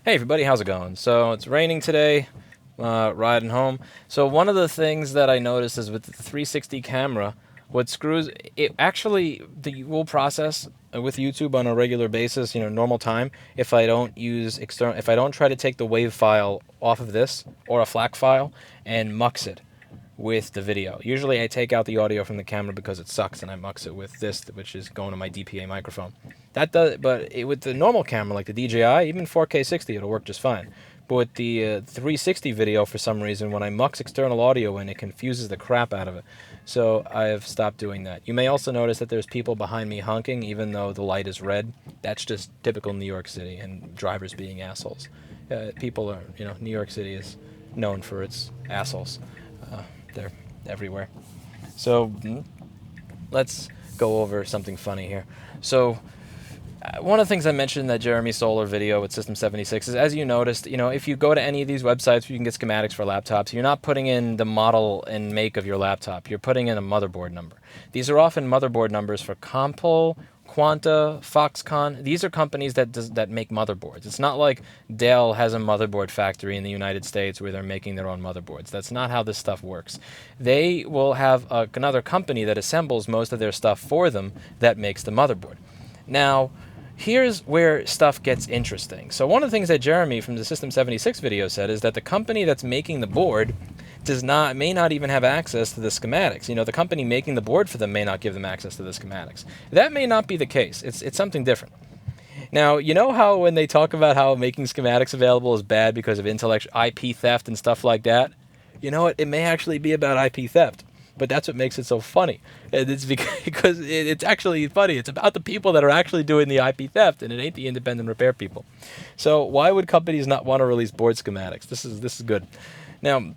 Hey everybody, how's it going? So it's raining today, riding home. So one of the things that I noticed is with the 360 camera, what screws it actually the will process with YouTube on a regular basis, normal time. If I don't use external, if I don't try to take the WAV file off of this or a FLAC file and mux it with the video. Usually I take out the audio from the camera because it sucks, and I mux it with this, which is going to my DPA microphone. That does, but with the normal camera like the DJI, even 4K 60, it'll work just fine. But with the 360 video, for some reason, when I mux external audio in, it confuses the crap out of it. So I have stopped doing that. You may also notice that there's people behind me honking, even though the light is red. That's just typical New York City and drivers being assholes. People are, New York City is known for its assholes. They're everywhere. So let's go over something funny here. So one of the things I mentioned in that Jeremy Solar video with System 76 is, as you noticed, if you go to any of these websites where you can get schematics for laptops, you're not putting in the model and make of your laptop. You're putting in a motherboard number. These are often motherboard numbers for Compal, Quanta, Foxconn. These are companies that make motherboards. It's not like Dell has a motherboard factory in the United States where they're making their own motherboards. That's not how this stuff works. They will have another company that assembles most of their stuff for them that makes the motherboard. Now, here's where stuff gets interesting. So one of the things that Jeremy from the System 76 video said is that the company that's making the board may not even have access to the schematics. The company making the board for them may not give them access to the schematics. That may not be the case. It's something different. Now, you know how when they talk about how making schematics available is bad because of intellectual IP theft and stuff like that? You know what? It may actually be about IP theft. But that's what makes it so funny. And it's because it's actually funny. It's about the people that are actually doing the IP theft, and it ain't the independent repair people. So why would companies not want to release board schematics? This is good. Now,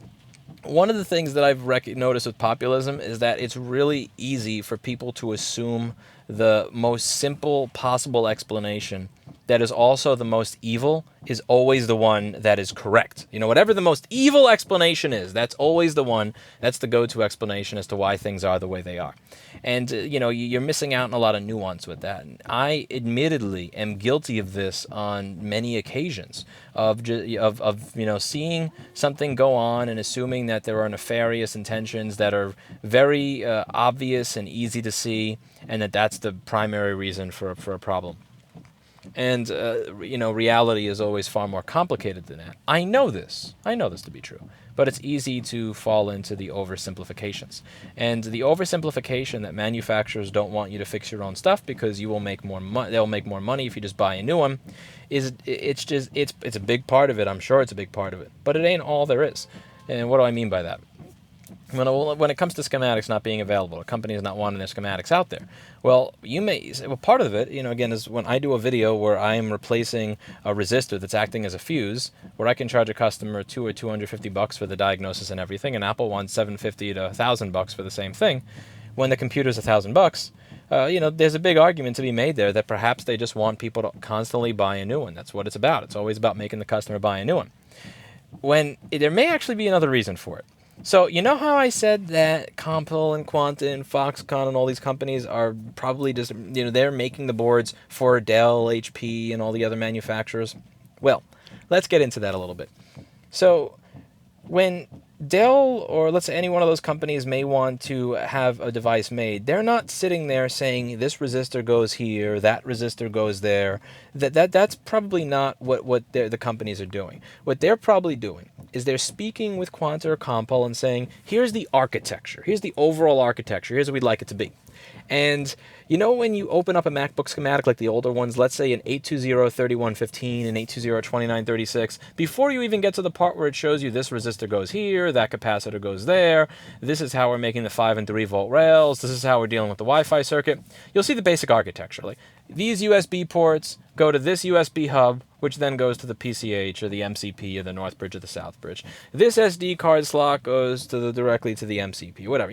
one of the things that I've noticed with populism is that it's really easy for people to assume the most simple possible explanation that is also the most evil is always the one that is correct. Whatever the most evil explanation is, that's always the one, that's the go-to explanation as to why things are the way they are. And, you're missing out on a lot of nuance with that. And I admittedly am guilty of this on many occasions of seeing something go on and assuming that there are nefarious intentions that are very obvious and easy to see, and that's the primary reason for a problem. And, reality is always far more complicated than that. I know this to be true. But it's easy to fall into the oversimplifications. And the oversimplification that manufacturers don't want you to fix your own stuff because you will make more money. They'll make more money if you just buy a new one. It's a big part of it. I'm sure it's a big part of it. But it ain't all there is. And what do I mean by that? When it comes to schematics not being available, or companies not wanting their schematics out there, well, part of it, again, is when I do a video where I am replacing a resistor that's acting as a fuse, where I can charge a customer $200 or $250 for the diagnosis and everything, and Apple wants $750 to $1,000 for the same thing. When the computer's $1,000, there's a big argument to be made there that perhaps they just want people to constantly buy a new one. That's what it's about. It's always about making the customer buy a new one. When there may actually be another reason for it. So, how I said that Compal and Quanta and Foxconn and all these companies are probably just, they're making the boards for Dell, HP, and all the other manufacturers? Well, let's get into that a little bit. So, when Dell, or let's say any one of those companies, may want to have a device made, they're not sitting there saying this resistor goes here, that resistor goes there. That's probably not what the companies are doing. What they're probably doing is they're speaking with Quanta or Compal and saying, here's the architecture, here's the overall architecture, here's what we'd like it to be. And when you open up a MacBook schematic like the older ones, let's say an 820-3115 and 820-2936, before you even get to the part where it shows you this resistor goes here, that capacitor goes there, this is how we're making the 5 and 3 volt rails, this is how we're dealing with the Wi-Fi circuit, you'll see the basic architecture. Like, these USB ports go to this USB hub, which then goes to the PCH or the MCP or the North Bridge or the South Bridge. This SD card slot goes directly to the MCP, whatever.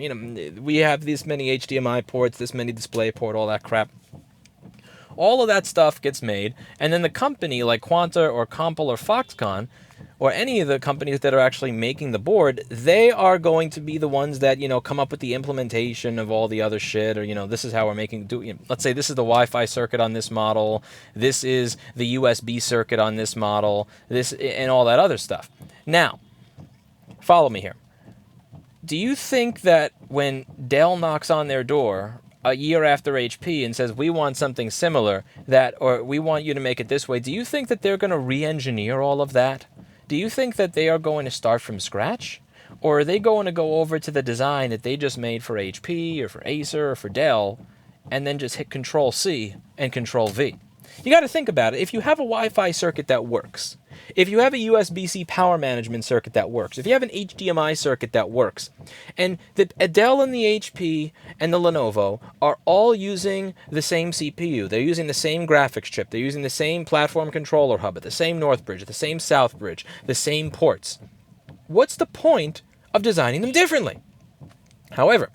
We have this many HDMI ports, this many display port, all that crap. All of that stuff gets made, and then the company like Quanta or Compal or Foxconn or any of the companies that are actually making the board, they are going to be the ones that, come up with the implementation of all the other shit, or, this is how we're let's say this is the Wi-Fi circuit on this model, this is the USB circuit on this model, this, and all that other stuff. Now, follow me here. Do you think that when Dell knocks on their door a year after HP and says, we want something similar, or we want you to make it this way, do you think that they're going to re-engineer all of that? Do you think that they are going to start from scratch? Or are they going to go over to the design that they just made for HP or for Acer or for Dell and then just hit Control C and Control V? You got to think about it. If you have a Wi-Fi circuit that works, if you have a USB-C power management circuit that works, if you have an HDMI circuit that works, and the Dell and the HP and the Lenovo are all using the same CPU, they're using the same graphics chip, they're using the same platform controller hub, at the same North Bridge, the same South Bridge, the same ports, what's the point of designing them differently? However,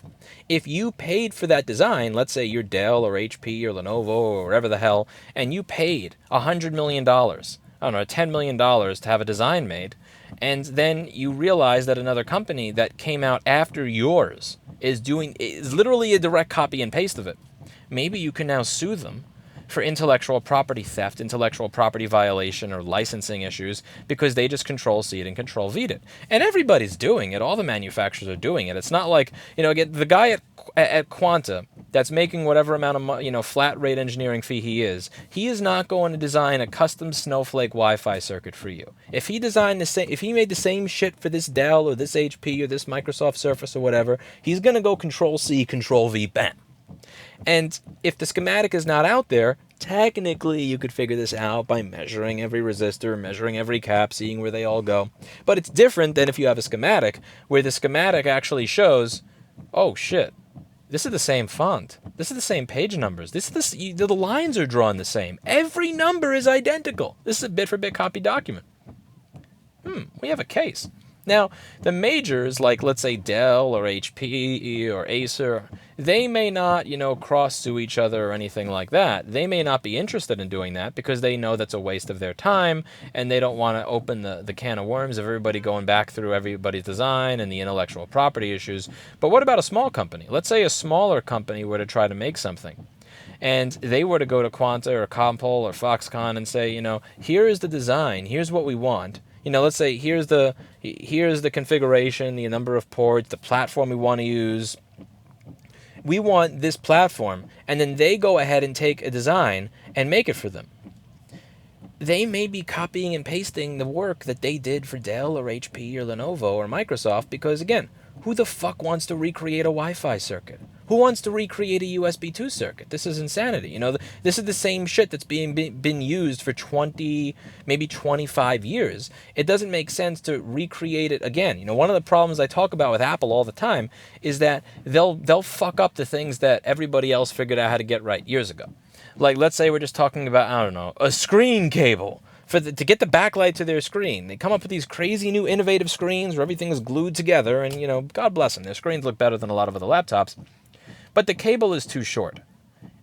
if you paid for that design, let's say you're Dell or HP or Lenovo or wherever the hell, and you paid $100 million, I don't know, $10 million to have a design made, and then you realize that another company that came out after yours is literally a direct copy and paste of it, maybe you can now sue them for intellectual property theft, intellectual property violation, or licensing issues because they just Control-C it and Control-V'd it. And everybody's doing it. All the manufacturers are doing it. It's not like, again, the guy at Quanta that's making whatever amount of, flat rate engineering fee he is not going to design a custom Snowflake Wi-Fi circuit for you. If he made the same shit for this Dell or this HP or this Microsoft Surface or whatever, he's going to go Control-C, Control-V, bam. And if the schematic is not out there, technically you could figure this out by measuring every resistor, measuring every cap, seeing where they all go. But it's different than if you have a schematic, where the schematic actually shows, oh shit, this is the same font. This is the same page numbers. The lines are drawn the same. Every number is identical. This is a bit-for-bit copy document. We have a case. Now, the majors, like let's say Dell or HP or Acer, they may not, cross-sue each other or anything like that. They may not be interested in doing that because they know that's a waste of their time, and they don't want to open the can of worms of everybody going back through everybody's design and the intellectual property issues. But what about a small company? Let's say a smaller company were to try to make something, and they were to go to Quanta or Compol or Foxconn and say, here is the design, here's what we want. Let's say here's the configuration, the number of ports, the platform we want to use. We want this platform, and then they go ahead and take a design and make it for them. They may be copying and pasting the work that they did for Dell or HP or Lenovo or Microsoft because, again, who the fuck wants to recreate a Wi-Fi circuit? Who wants to recreate a USB 2 circuit? This is insanity. This is the same shit that's been used for 20, maybe 25 years. It doesn't make sense to recreate it again. One of the problems I talk about with Apple all the time is that they'll fuck up the things that everybody else figured out how to get right years ago. Like, let's say we're just talking about, I don't know, a screen cable to get the backlight to their screen. They come up with these crazy new innovative screens where everything is glued together, and, God bless them, their screens look better than a lot of other laptops. But the cable is too short.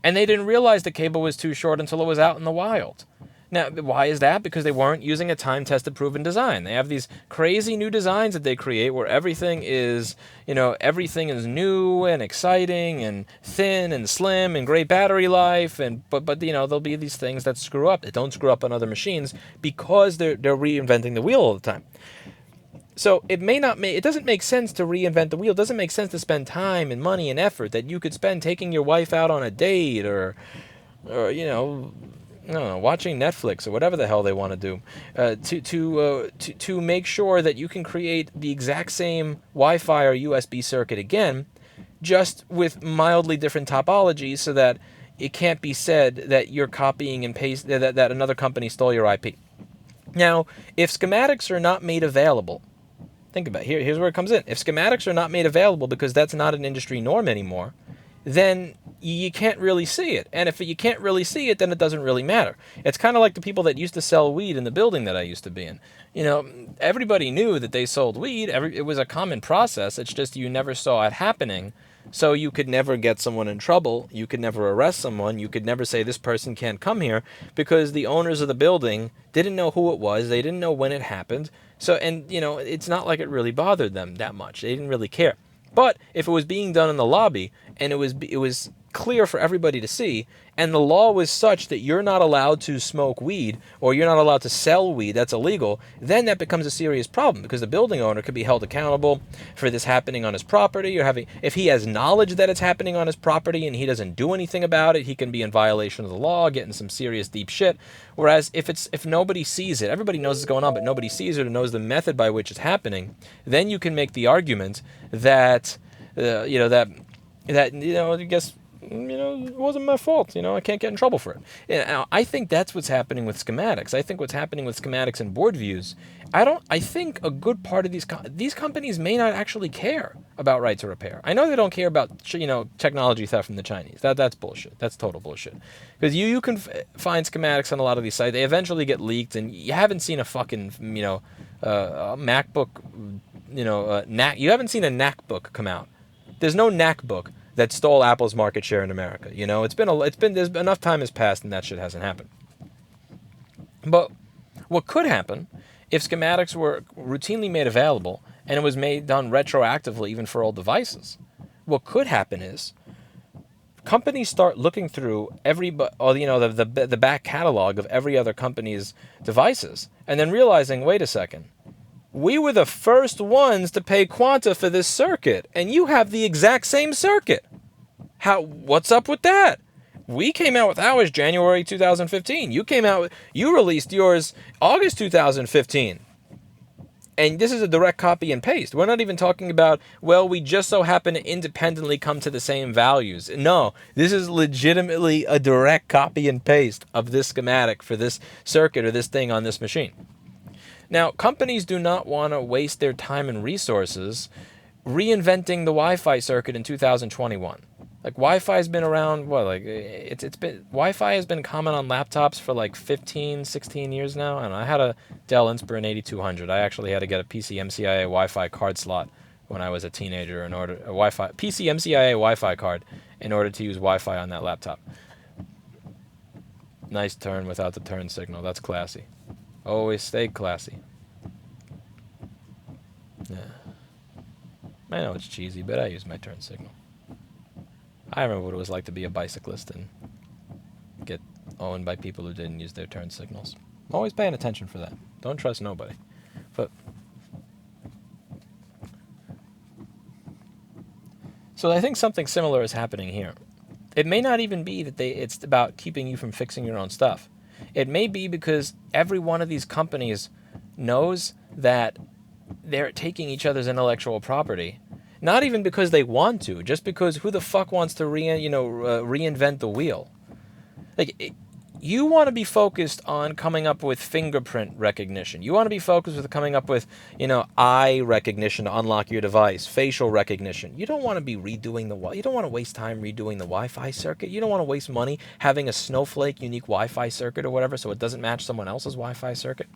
And they didn't realize the cable was too short until it was out in the wild. Now, why is that? Because they weren't using a time-tested, proven design. They have these crazy new designs that they create where everything is new and exciting and thin and slim and great battery life. But there'll be these things that screw up. They don't screw up on other machines because they're reinventing the wheel all the time. So it doesn't make sense to reinvent the wheel. It doesn't make sense to spend time and money and effort that you could spend taking your wife out on a date or I don't know, watching Netflix or whatever the hell they want to do, to make sure that you can create the exact same Wi-Fi or USB circuit again, just with mildly different topologies, so that it can't be said that you're copying and paste that another company stole your IP. Now, if schematics are not made available, think about it. Here's where it comes in. If schematics are not made available because that's not an industry norm anymore, then you can't really see it. And if you can't really see it, then it doesn't really matter. It's kind of like the people that used to sell weed in the building that I used to be in. Everybody knew that they sold weed. It was a common process. It's just you never saw it happening. So you could never get someone in trouble. You could never arrest someone. You could never say this person can't come here because the owners of the building didn't know who it was. They didn't know when it happened. So, and it's not like it really bothered them that much. They didn't really care. But if it was being done in the lobby and it was clear for everybody to see, and the law was such that you're not allowed to smoke weed or you're not allowed to sell weed, that's illegal, then that becomes a serious problem because the building owner could be held accountable for this happening on his property, or if he has knowledge that it's happening on his property and he doesn't do anything about it, he can be in violation of the law, getting some serious deep shit. Whereas if nobody sees it, everybody knows it's going on, but nobody sees it or knows the method by which it's happening, then you can make the argument that I guess it wasn't my fault. I can't get in trouble for it. And I think that's what's happening with schematics. I think what's happening with schematics and board views, I think a good part of these companies may not actually care about right to repair. I know they don't care about technology theft from the Chinese. That's bullshit. That's total bullshit. Because you can find schematics on a lot of these sites. They eventually get leaked, and you haven't seen a fucking a MacBook. You haven't seen a NacBook come out. There's no NacBook that stole Apple's market share in America. There's enough time has passed and that shit hasn't happened. But what could happen if schematics were routinely made available and it was done retroactively even for old devices? What could happen is companies start looking through the back catalog of every other company's devices and then realizing, wait a second, we were the first ones to pay Quanta for this circuit, and you have the exact same circuit. What's up with that? We came out with ours January 2015. You released yours August 2015. And this is a direct copy and paste. We're not even talking about, we just so happen to independently come to the same values. No, this is legitimately a direct copy and paste of this schematic for this circuit or this thing on this machine. Now, companies do not want to waste their time and resources reinventing the Wi-Fi circuit in 2021. Like, Wi-Fi has been around, Wi-Fi has been common on laptops for 15, 16 years now. And I had a Dell Inspiron 8200. I actually had to get a PCMCIA Wi-Fi card slot when I was a teenager PCMCIA Wi-Fi card in order to use Wi-Fi on that laptop. Nice turn without the turn signal. That's classy. Always stay classy. Yeah. I know it's cheesy, but I use my turn signal. I remember what it was like to be a bicyclist and get owned by people who didn't use their turn signals. I'm always paying attention for that. Don't trust nobody. But so I think something similar is happening here. It may not even be that it's about keeping you from fixing your own stuff. It may be because every one of these companies knows that they're taking each other's intellectual property, not even because they want to, just because who the fuck wants to reinvent the wheel? You want to be focused on coming up with fingerprint recognition. You want to be focused with coming up with, eye recognition to unlock your device, facial recognition. You don't want to be you don't want to waste time redoing the Wi-Fi circuit. You don't want to waste money having a snowflake unique Wi-Fi circuit or whatever so it doesn't match someone else's Wi-Fi circuit.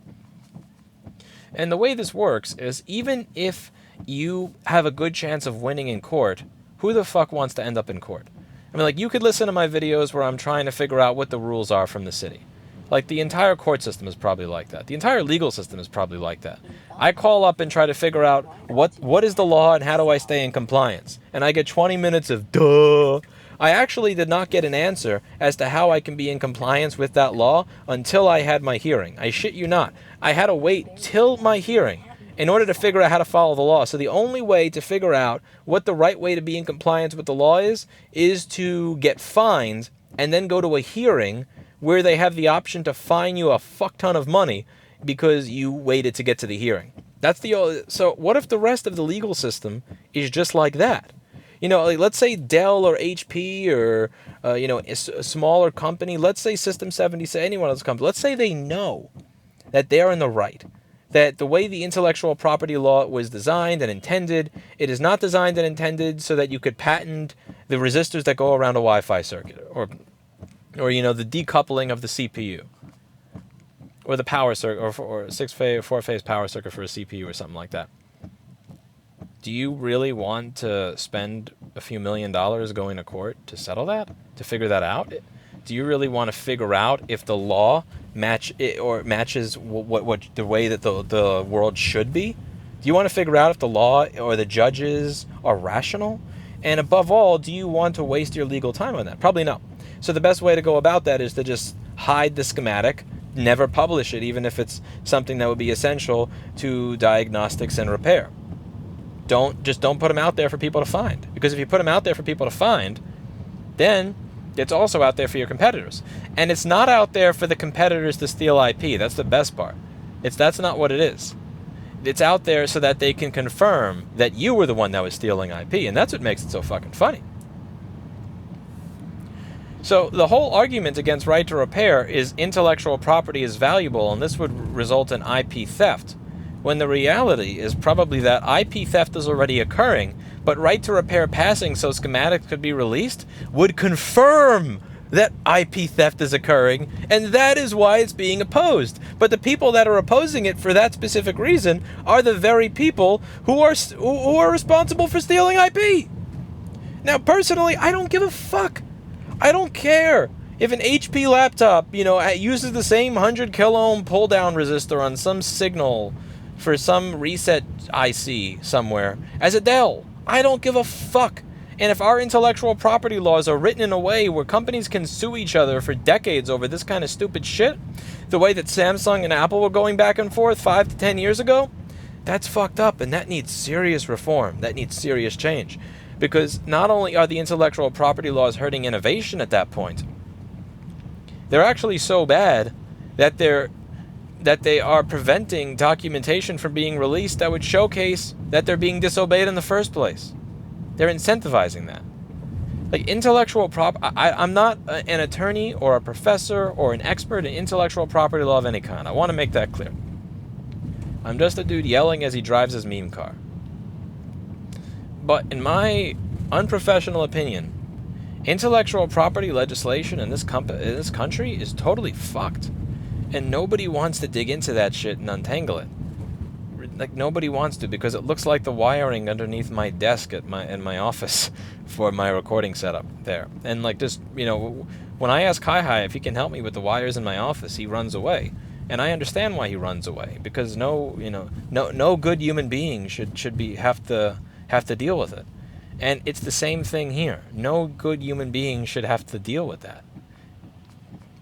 And the way this works is even if you have a good chance of winning in court, who the fuck wants to end up in court? I mean, you could listen to my videos where I'm trying to figure out what the rules are from the city. The entire court system is probably like that. The entire legal system is probably like that. I call up and try to figure out what is the law and how do I stay in compliance. And I get 20 minutes of duh. I actually did not get an answer as to how I can be in compliance with that law until I had my hearing. I shit you not. I had to wait till my hearing in order to figure out how to follow the law. So the only way to figure out what the right way to be in compliance with the law is to get fined and then go to a hearing where they have the option to fine you a fuck ton of money because you waited to get to the hearing. So what if the rest of the legal system is just like that? Let's say Dell or HP or a smaller company, let's say System 70, any one of those companies, let's say they know that they're in the right. That the way the intellectual property law was designed and intended, it is not designed and intended so that you could patent the resistors that go around a Wi-Fi circuit, or the decoupling of the CPU, or the power circuit, or 6-phase, 4-phase power circuit for a CPU or something like that. Do you really want to spend a few $1 million going to court to settle that, to figure that out? Do you really want to figure out if the law match it or matches what the way that the world should be? Do you want to figure out if the law or the judges are rational? And above all, do you want to waste your legal time on that? Probably not. So the best way to go about that is to just hide the schematic, never publish it, even if it's something that would be essential to diagnostics and repair. Don't put them out there for people to find. Because if you put them out there for people to find, then it's also out there for your competitors. And it's not out there for the competitors to steal IP. That's the best part. That's not what it is. It's out there so that they can confirm that you were the one that was stealing IP, and that's what makes it so fucking funny. So the whole argument against right to repair is intellectual property is valuable, and this would result in IP theft, when the reality is probably that IP theft is already occurring, but right to repair passing so schematics could be released would confirm that IP theft is occurring, and that is why it's being opposed. But the people that are opposing it for that specific reason are the very people who are responsible for stealing IP. Now, personally, I don't give a fuck. I don't care if an HP laptop, uses the same 100 kilo ohm pull down resistor on some signal for some reset IC somewhere as a Dell. I don't give a fuck. And if our intellectual property laws are written in a way where companies can sue each other for decades over this kind of stupid shit, the way that Samsung and Apple were going back and forth 5 to 10 years ago, that's fucked up, and that needs serious reform. That needs serious change. Because not only are the intellectual property laws hurting innovation at that point, they're actually so bad that they are preventing documentation from being released that would showcase that they're being disobeyed in the first place. They're incentivizing that. Like intellectual I'm not an attorney or a professor or an expert in intellectual property law of any kind. I want to make that clear. I'm just a dude yelling as he drives his meme car. But in my unprofessional opinion, intellectual property legislation in this country is totally fucked. And nobody wants to dig into that shit and untangle it. Like nobody wants to, because it looks like the wiring underneath my desk in my office for my recording setup there. And like just, when I ask Hi if he can help me with the wires in my office, he runs away. And I understand why he runs away, because no good human being should have to deal with it. And it's the same thing here. No good human being should have to deal with that.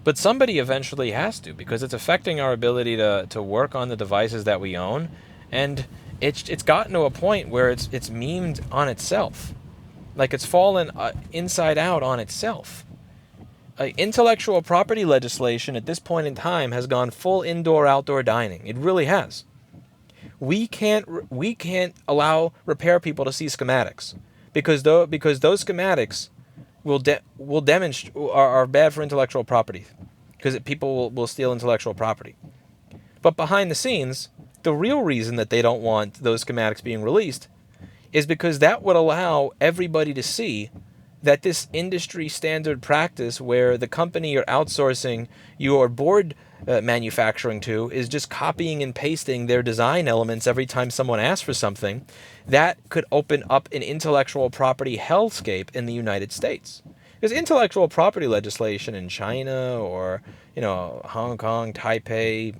But somebody eventually has to, because it's affecting our ability to work on the devices that we own, and it's gotten to a point where it's memed on itself, like it's fallen inside out on itself. Intellectual property legislation at this point in time has gone full indoor-outdoor dining. It really has. We can't allow repair people to see schematics because those schematics will demonstrate are bad for intellectual property, because people will steal intellectual property. But behind the scenes, the real reason that they don't want those schematics being released is because that would allow everybody to see that this industry standard practice where the company you're outsourcing your board manufacturing to is just copying and pasting their design elements every time someone asks for something, that could open up an intellectual property hellscape in the United States. Because intellectual property legislation in China or, Hong Kong, Taipei,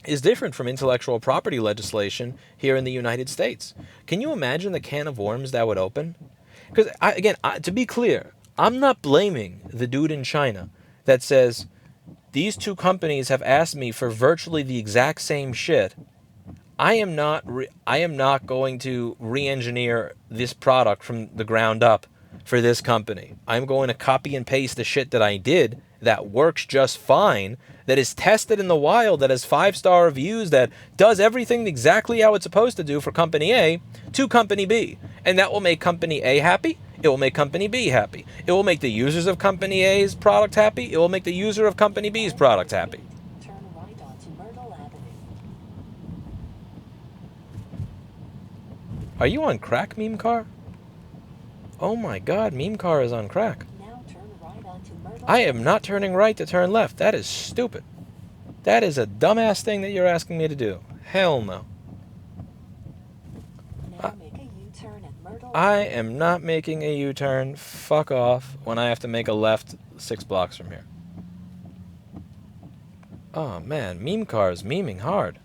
is different from intellectual property legislation here in the United States. Can you imagine the can of worms that would open? Because, to be clear, I'm not blaming the dude in China that says, these two companies have asked me for virtually the exact same shit. I am not going to re-engineer this product from the ground up for this company. I'm going to copy and paste the shit that I did that works just fine, that is tested in the wild, that has 5-star reviews, that does everything exactly how it's supposed to do for company A to company B. And that will make company A happy. It will make company B happy. It will make the users of company A's product happy. It will make the user of company B's product happy. Turn right onto Myrtle Avenue. Are you on crack, Meme Car? Oh my god, Meme Car is on crack. Now turn right onto Myrtle I am not turning right to turn left. That is stupid. That is a dumbass thing that you're asking me to do. Hell no. Now make a U-turn at Myrtle I am not making a U-turn. Fuck off when I have to make a left 6 blocks from here. Oh man, meme cars memeing hard.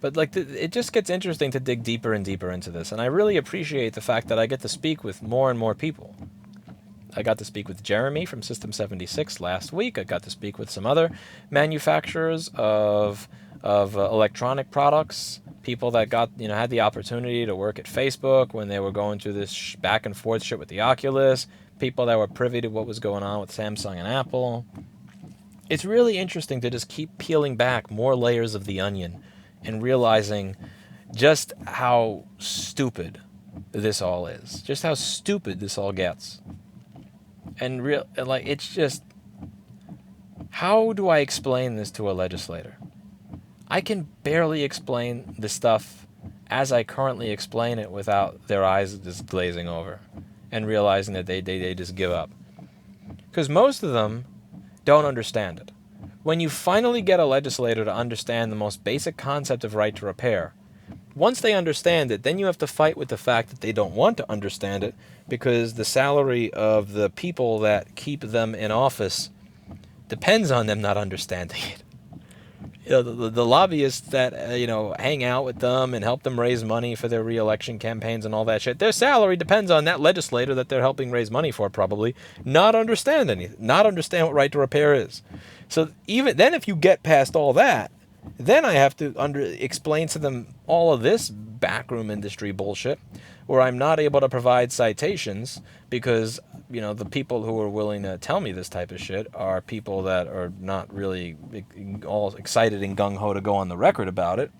But like, it just gets interesting to dig deeper and deeper into this, and I really appreciate the fact that I get to speak with more and more people. I got to speak with Jeremy from System 76 last week. I got to speak with some other manufacturers of electronic products, people that got, had the opportunity to work at Facebook when they were going through this back and forth shit with the Oculus, people that were privy to what was going on with Samsung and Apple. It's really interesting to just keep peeling back more layers of the onion and realizing just how stupid this all is, just how stupid this all gets. And like, it's just, how do I explain this to a legislator? I can barely explain the stuff as I currently explain it without their eyes just glazing over and realizing that they just give up. Because most of them don't understand it. When you finally get a legislator to understand the most basic concept of right to repair, once they understand it, then you have to fight with the fact that they don't want to understand it because the salary of the people that keep them in office depends on them not understanding it. The lobbyists that hang out with them and help them raise money for their re-election campaigns and all that shit, their salary depends on that legislator that they're helping raise money for probably not understand anything, not understand what right to repair is. So even then, if you get past all that, then I have to explain to them all of this backroom industry bullshit, where I'm not able to provide citations because the people who are willing to tell me this type of shit are people that are not really all excited and gung-ho to go on the record about it.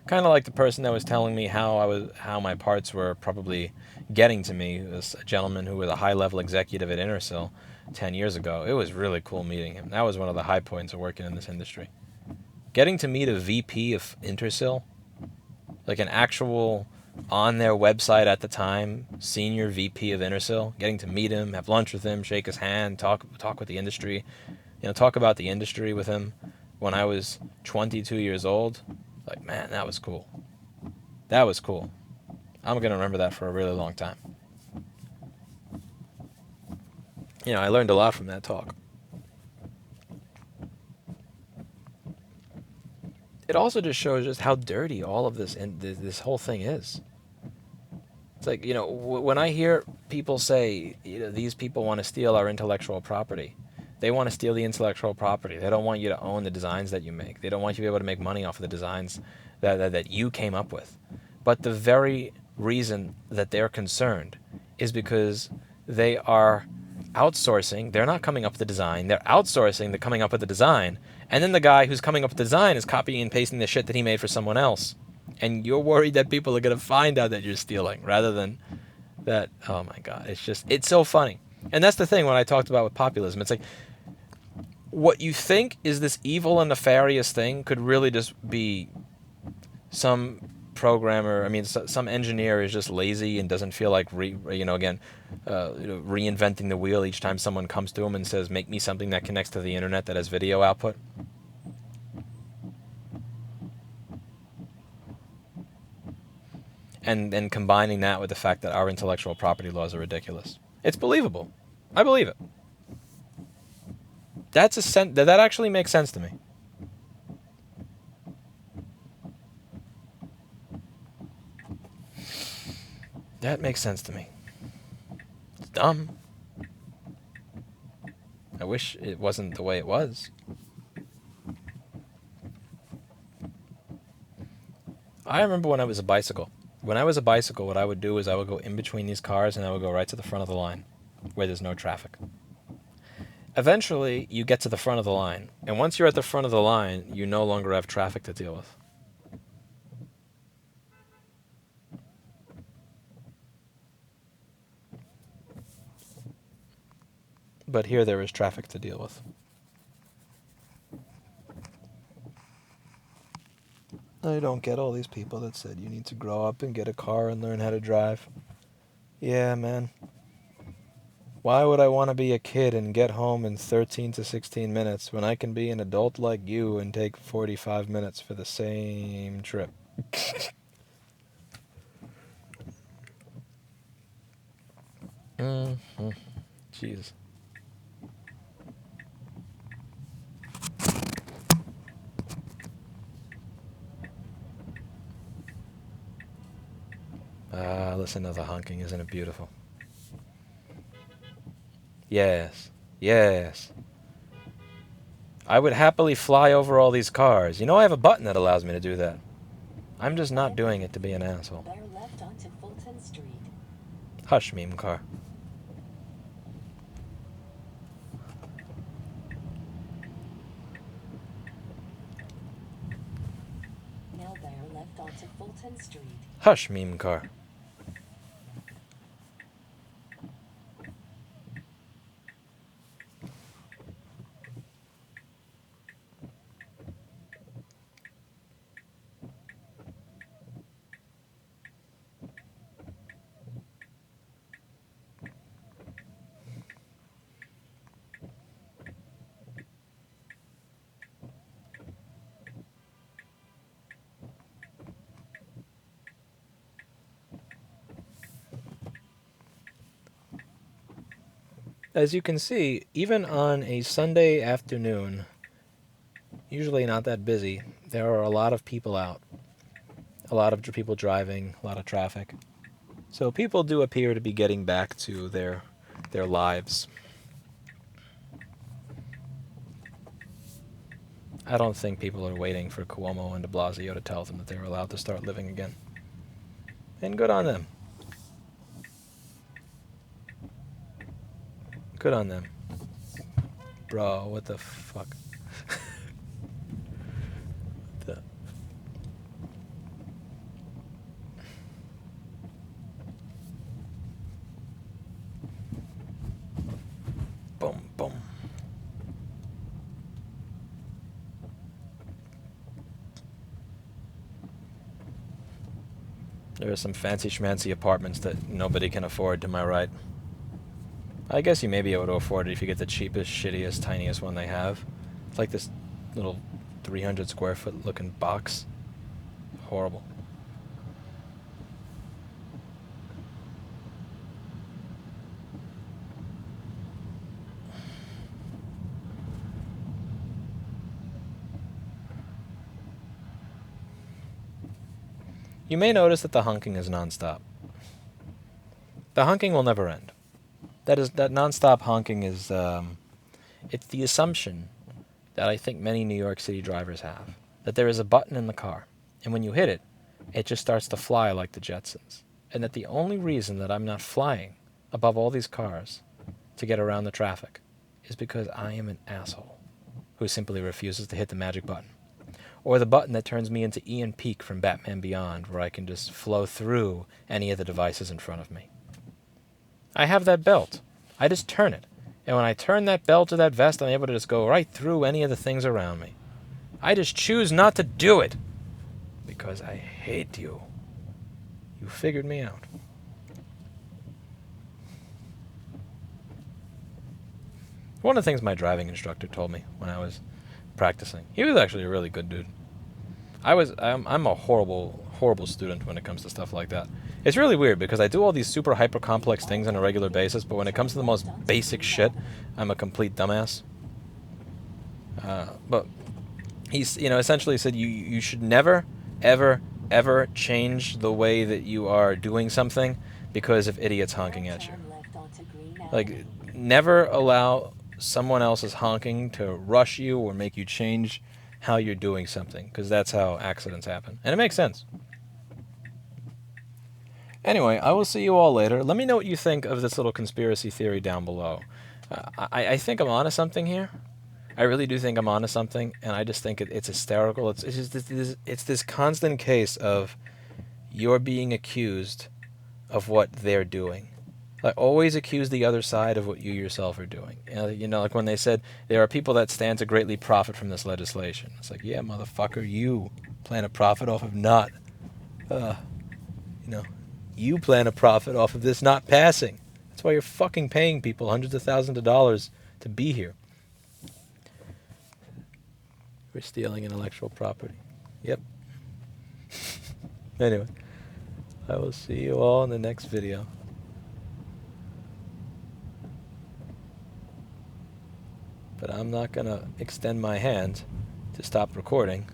Kind of like the person that was telling me how my parts were probably getting to me. It was a gentleman who was a high-level executive at Intersil 10 years ago. It was really cool meeting him. That was one of the high points of working in this industry. Getting to meet a VP of Intersil, like an actual, on their website at the time, senior VP of Intersil, getting to meet him, have lunch with him, shake his hand, talk with the industry, talk about the industry with him when I was 22 years old. Like, man, that was cool. That was cool. I'm going to remember that for a really long time. I learned a lot from that talk. It also just shows just how dirty all of this and this whole thing is. It's like, when I hear people say, these people want to steal our intellectual property. They want to steal the intellectual property. They don't want you to own the designs that you make. They don't want you to be able to make money off of the designs that you came up with. But the very reason that they're concerned is because they are outsourcing. They're not coming up with the design. They're outsourcing the coming up with the design. And then the guy who's coming up with the design is copying and pasting the shit that he made for someone else. And you're worried that people are going to find out that you're stealing rather than that. Oh my God. It's so funny. And that's the thing when I talked about with populism. It's like, what you think is this evil and nefarious thing could really just be some programmer, some engineer is just lazy and doesn't feel like reinventing the wheel each time someone comes to him and says, make me something that connects to the internet that has video output. And then combining that with the fact that our intellectual property laws are ridiculous. It's believable. I believe it. That actually makes sense to me. That makes sense to me. It's dumb. I wish it wasn't the way it was. I remember when I was a bicycle. When I was a bicycle, what I would do is I would go in between these cars and I would go right to the front of the line where there's no traffic. Eventually, you get to the front of the line. And once you're at the front of the line, you no longer have traffic to deal with. But here there is traffic to deal with. I don't get all these people that said you need to grow up and get a car and learn how to drive. Yeah, man. Why would I want to be a kid and get home in 13 to 16 minutes when I can be an adult like you and take 45 minutes for the same trip? Mm-hmm. Jeez. Listen to the honking. Isn't it beautiful? Yes. Yes. I would happily fly over all these cars. You know, I have a button that allows me to do that. I'm just not doing it to be an asshole. Bear left onto Fulton Street. Hush, meme car. Now bear left onto Fulton Street. Hush, meme car. As you can see, even on a Sunday afternoon, usually not that busy, there are a lot of people out. A lot of people driving, a lot of traffic. So people do appear to be getting back to their lives. I don't think people are waiting for Cuomo and de Blasio to tell them that they're allowed to start living again. And good on them. Good on them. Bro, what the fuck? the... Boom, boom. There are some fancy schmancy apartments that nobody can afford to my right. I guess you may be able to afford it if you get the cheapest, shittiest, tiniest one they have. It's like this little 300 square foot looking box. Horrible. You may notice that the honking is nonstop. The honking will never end. That nonstop honking is, it's the assumption that I think many New York City drivers have, that there is a button in the car, and when you hit it, it just starts to fly like the Jetsons, and that the only reason that I'm not flying above all these cars to get around the traffic is because I am an asshole who simply refuses to hit the magic button, or the button that turns me into Ian Peake from Batman Beyond, where I can just flow through any of the devices in front of me. I have that belt. I just turn it. And when I turn that belt or that vest, I'm able to just go right through any of the things around me. I just choose not to do it. Because I hate you. You figured me out. One of the things my driving instructor told me when I was practicing, he was actually a really good dude. I'm a horrible student when it comes to stuff like that. It's really weird because I do all these super hyper complex things on a regular basis, but when it comes to the most basic shit, I'm a complete dumbass. But he's, essentially said you should never, ever change the way that you are doing something because of idiots honking at you. Like, never allow someone else's honking to rush you or make you change how you're doing something, because that's how accidents happen. And it makes sense. Anyway, I will see you all later. Let me know what you think of this little conspiracy theory down below. I think I'm onto something here. I really do think I'm onto something, and I just think it's hysterical. It's this constant case of you're being accused of what they're doing. Like, always accuse the other side of what you yourself are doing. Like when they said there are people that stand to greatly profit from this legislation. It's like, yeah, motherfucker, you plan to profit off of not, you plan to profit off of this not passing. That's why you're fucking paying people hundreds of thousands of dollars to be here. We're stealing intellectual property. Yep. Anyway, I will see you all in the next video. But I'm not going to extend my hand to stop recording,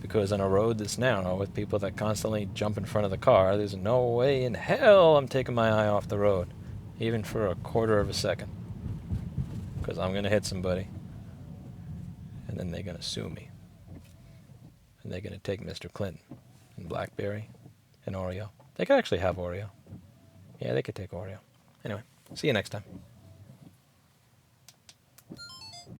because on a road this narrow with people that constantly jump in front of the car, there's no way in hell I'm taking my eye off the road, even for a quarter of a second, because I'm going to hit somebody, and then they're going to sue me, and they're going to take Mr. Clinton and BlackBerry and Oreo. They could actually have Oreo. Yeah, they could take Oreo. Anyway, see you next time.